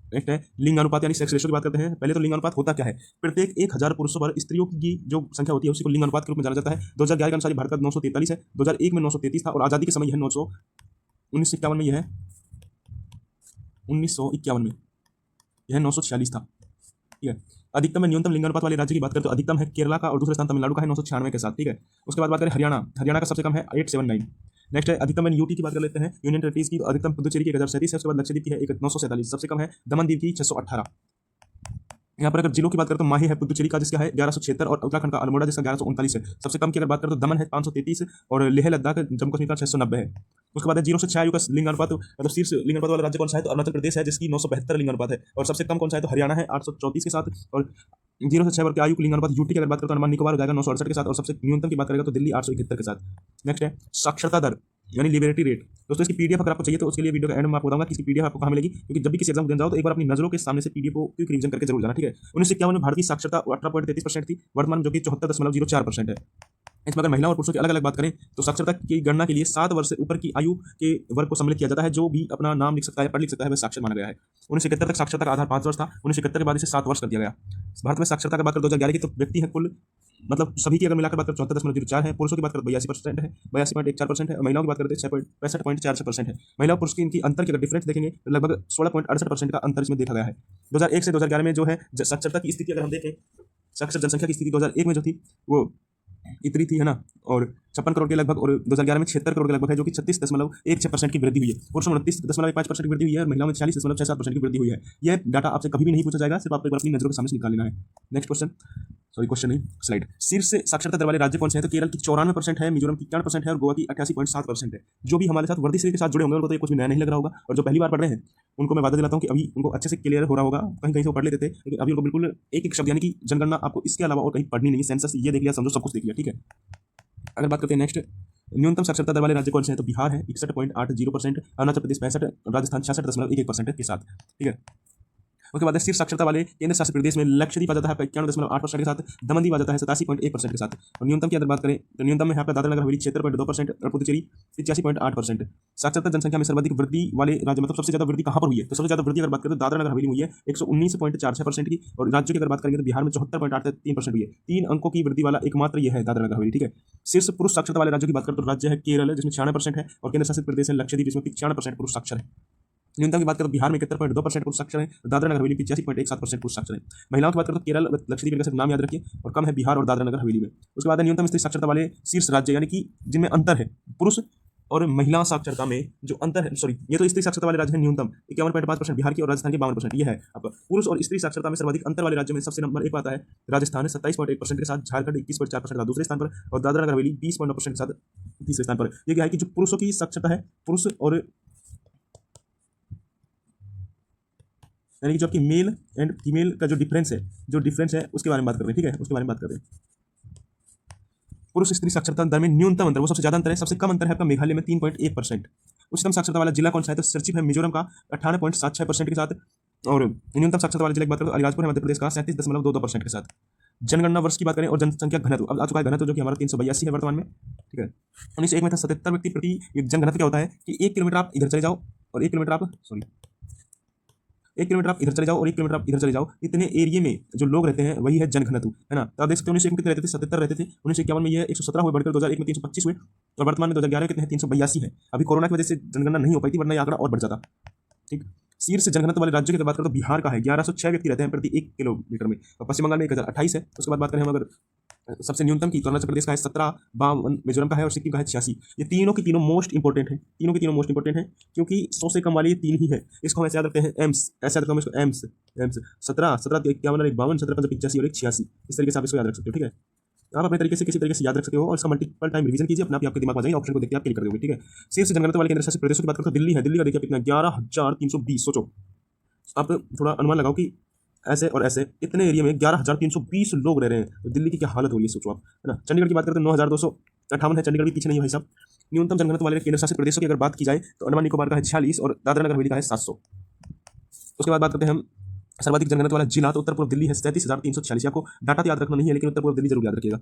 Next है लिंग अनुपात यानी सेक्स रेशियो की बात करते हैं। पहले तो लिंग अनुपात होता क्या है? प्रत्येक 1000 पुरुषों पर स्त्रियों की जो संख्या होती है उसी को लिंग अनुपात के रूप में जाना जाता है। 2011 के अनुसार भारत का 943 है, 2001 में 933 था और आज़ादी के समय यह 1951 में यह 1951 में यह 946 था। ठीक है। अधिकतम में न्यूनतम लिंग अनुपात वाले राज्य की बात करें तो अधिकतम है केरला का और दूसरे स्थान तमिलनाडु का है 996 के साथ। ठीक है। उसके बाद बात करें हरियाणा, हरियाणा का सबसे कम है 879। नेक्स्ट है अधिकतम में यूटी की बात कर लेते हैं, यूनियन टेरिटरीज की। तो अधिकतम पुदुचेरी की 1037 है, उसके बाद लक्षद्वीप की है 947, सबसे कम है दमन दीव की 618। यहाँ पर अगर जिलों की बात करें तो माही है पुदुचेरी का जिसका है 1176 और उत्तराखंड का अल्मोड़ा जिसका 1139 है। सबसे कम की अगर बात करें तो दमन है 533 और लेह लद्दाख जम्मू कश्मीर का 690 है। उसके बाद है 0 से 6 आयु का लिंग अनुपात, मतलब शीर्ष लिंग अनुपात वाला राज्य कौन सा है? तो अरुणाचल प्रदेश है जिसकी 972 लिंग अनुपात है। और सबसे कम कौन सा है? तो हरियाणा है 834 के साथ। और 0 से 6 वर्ष की आयु के लिंग अनुपात यूटी की अगर बात करें तो अंडमान निकोबार हो जाएगा 968 के साथ। और सबसे न्यूनतम की बात करेगा तो दिल्ली 871 के साथ। नेक्स्ट है साक्षरता दर यानी लिबरेटी रेट। दोस्तों इसकी पीडीएफ अगर आपको चाहिए तो उसके लिए वीडियो का एंड में आपको बताऊंगा कि इसकी पीडीएफ आपको कहाँ मिलेगी, क्योंकि जब भी किसी एग्जाम देने जाओ तो एक बार अपनी नजरों के सामने से पीडीएफ को क्विक रिवीजन करके जरूर जाना। ठीक है। 1951 में भारत की साक्षरता 18.33% थी, वर्तमान जो कि 74.04% है। इसमें अगर महिला और पुरुषों की अलग अलग बात करें तो साक्षरता की गणना के लिए 7 वर्ष से ऊपर की आयु के वर्ग को सम्मिलित किया जाता है। जो भी अपना नाम लिख सकता है, पढ़ लिख सकता है, वह साक्षर माना गया है। 1971 तक साक्षरता का आधार 5 वर्ष था, 1971 के बाद इसे 7 वर्ष कर दिया गया। भारत में साक्षरता की बात करें 2011 की तो व्यक्ति है कुल, मतलब सभी की अगर मिलाकर बात करें 74.04 है। पुरुषों की बात करें 82% है, 82.14% है। महिलाओं की बात करते हैं 65.46% है। महिला और पुरुष की इनकी अंतर की अगर डिफरेंस देखेंगे तो लगभग 16.68% का अंतर इसमें देखा गया है। 2001 से 2011 में जो है साक्षरता की स्थिति अगर हम देखें, साक्षर जनसंख्या की स्थिति 2001 में जो थी वो इतनी थी, है ना, और 56 करोड़ के लगभग, और 2011 में 76 करोड़ के लगभग है, जो कि 36.16% की वृद्धि हुई है। पुरुषों में 29.15% की वृद्धि हुई है और महिलाओं में 46.67% की वृद्धि हुई है। यह डाटा आपसे कभी भी नहीं पूछा जाएगा, सिर्फ आपको एक बार अपनी नजरों के सामने से निकाल लेना है। नेक्स्ट क्वेश्चन, सॉरी क्वेश्चन नहीं, स्लाइड। शीर्ष साक्षरता दर वाले राज्य कौन से हैं? तो केरल की 94% है, मिजोरम की 61% है और गोवा की 88.7% है। जो भी हमारे साथ वर्दी सीरीज के साथ जुड़े होंगे उनको तो ये कुछ भी नया नहीं लग रहा होगा, और जो पहली बार पढ़ रहे हैं उनको मैं वादा दिलाता हूँ कि अभी उनको अच्छे से क्लियर हो रहा होगा। कहीं कहीं से वो पढ़ लेते थे, लेकिन अभी उनको बिल्कुल एक एक शब्द यानी कि जनगणना आपको इसके अलावा और कहीं पढ़नी नहीं है। सेंसस ये देख लिया, समझो सब कुछ देख लिया। ठीक है। अगर बात करते हैं नेक्स्ट न्यूनतम साक्षरता दर वाले राज्य कौन से हैं? तो बिहार है 61.80%, अरुणाचल प्रदेश 65%, राजस्थान 66.11% के साथ। ठीक है। उसके बाद शीर्ष साक्षरता वाले केंद्र शासित प्रदेश में लक्षद्वीप आ जाता है 91.8% के साथ, दमन दीव आ जाता है 87.1% के साथ। और न्यूनतम की अगर बात करें तो न्यूनतम में यहाँ पर दादरा नगर हवेली 76.2% और पुदुचेरी 85.8%। साक्षरता जनसंख्या में सर्वाधिक वृद्धि वाले राज्य, मतलब सबसे ज्यादा वृद्धि कहाँ पर हुई है? तो सबसे ज्यादा वृद्धि अगर बात करें तो दादरा नगर हवेली हुई है 119.46% की। और राज्यों की अगर बात करेंगे तो बिहार में 74.83% हुई है। 3 अंकों की वृद्धि वाला एकमात्र यह है दादरा नगर हवेली। ठीक है। शीर्ष पुरुष साक्षरता वाले राज्यों की बात करें तो राज्य है केरल जिसमें 96% है, और केंद्र शासित प्रदेश है लक्षद्वीप जिसमें 96% पुरुष साक्षर है। न्यूनतम की बात करें तो बिहार में 71.2% पुरुष साक्षर है, दादरा नगर हवेली 85.17% पुरुष साक्षर है। महिलाओं की बात करें तो केरल, लक्षद्वीप, इनका सिर्फ नाम याद रखिए, और कम है बिहार और दादरा नगर हवेली में। उसके बाद न्यूनतम स्त्री साक्षरता वाले शीर्ष राज्य यानी कि जिनमें अंतर है पुरुष और महिला साक्षरता में जो अंतर है, सॉरी ये तो स्त्री साक्षरता वाले राज्य है न्यूनतम 51.5% बिहार की और राजस्थान की 52%। ये है आपका पुरुष और स्त्री साक्षरता में सर्वाधिक अंतर वाले राज्य में सबसे नंबर 1 आता है राजस्थान है 27.1% के साथ, झारखंड 21.4% का दूसरे स्थान पर, और दादरा नगर हवेली 20.9% के साथ तीसरे स्थान पर। ये क्या है कि जो पुरुषों की साक्षरता है, पुरुष और यानी कि जो आपकी मेल एंड फीमेल का जो डिफरेंस है उसके बारे में बात कर रहे हैं। ठीक है। उसके बारे में बात कर रहे हैं। पुरुष स्त्री साक्षरता दर में न्यूनतम अंतर, वो सबसे ज्यादा अंतर है, सबसे कम अंतर है आपका मेघालय में 3.1%। उच्चतम साक्षरता वाला जिला कौन सा है? तो सचिव है मिजोरम का 98.76% के साथ। और न्यूनतम साक्षरता वाले जिले की बात करें तो अलीराजपुर है मध्य प्रदेश का 37.22% के साथ। जनगणना वर्ष की बात करें और जनसंख्या घनत्व अब आ चुका है घनत्व, जो कि हमारा 382 है वर्तमान में। ठीक है। 1901 में था 77 व्यक्ति प्रति जनघनत्व। क्या होता है कि 1 किलोमीटर आप इधर चले जाओ और 1 किलोमीटर आप, सॉरी 1 किलोमीटर आप इधर चले जाओ और 1 किलोमीटर आप इधर चले जाओ, इतने एरिया में जो लोग रहते हैं वही है जनघनत्व, है ना। तो आप देख सकते हैं 1901 में कितने रहते थे? 77 रहते थे। 1951 में ये 117 हुए, बढ़कर 2001 में 325 हुए, और वर्तमान में 2011 कितने हैं? 382 है। अभी कोरोना की वजह से जनगणना नहीं हो पाई थी, वरना ये आंकड़ा और बढ़ जाता। ठीक। शीर्ष जनघनत्व वाले राज्य की बात करें तो बिहार का है 1106 व्यक्ति रहते हैं प्रति 1 किलोमीटर में, और पश्चिम बंगाल में 1028 है। उसके बाद बात करें हम अगर सबसे न्यूनतम की तो अरुणाचल प्रदेश का है 1752, मिजोरम का है, और सिक्किम का है 86। ये तीनों की तीनों मोस्ट इंपॉर्टेंट है, तीनों की तीनों मोस्ट इंपॉर्टेंट है, क्योंकि 100 से कम वाली ये 3 ही है। इसको हम ऐसे याद रखते हैं एम्स, ऐसे याद रखते हैं इसको एम्स, 17 17 51 और 52, 17 5 85 और 86, इस तरीके से आप इसको याद रख सकते हो। ठीक है। आप अपने तरीके से किसी तरीके से याद रख सकते हो और इसका मल्टीपल टाइम रिवीजन कीजिए, अपने आप आपके दिमाग में जाएंगे, ऑप्शन को देखते आप क्लिक कर दोगे। ठीक है। शीर्ष जनगणना वाले केंद्र शासित प्रदेशों की बात करें तो दिल्ली है, दिल्ली का देखिए कितना 11,320। सोचो आप थोड़ा अनुमान लगाओ कि ऐसे और ऐसे इतने एरिया में 11,320 लोग रह रहे हैं, तो दिल्ली की क्या हालत होगी सोचो आप, है ना। चंडीगढ़ की बात करें तो 9,258 है, चंडीगढ़ भी पीछे नहीं है भाई साहब। न्यूनतम जनगणना वाले केंद्र शासित प्रदेशों की अगर बात की जाए तो अंडमान निकोबार का है 46 और दादरा नगर हवेली का है 700। उसके बाद बात करते हैं हम सर्वाधिक जनगणना वाला जिला, तो उत्तर पूर्व दिल्ली है 37,346। आपको डाटा याद रखना नहीं है, लेकिन उत्तर पूर्व दिल्ली जरूर याद रखिएगा।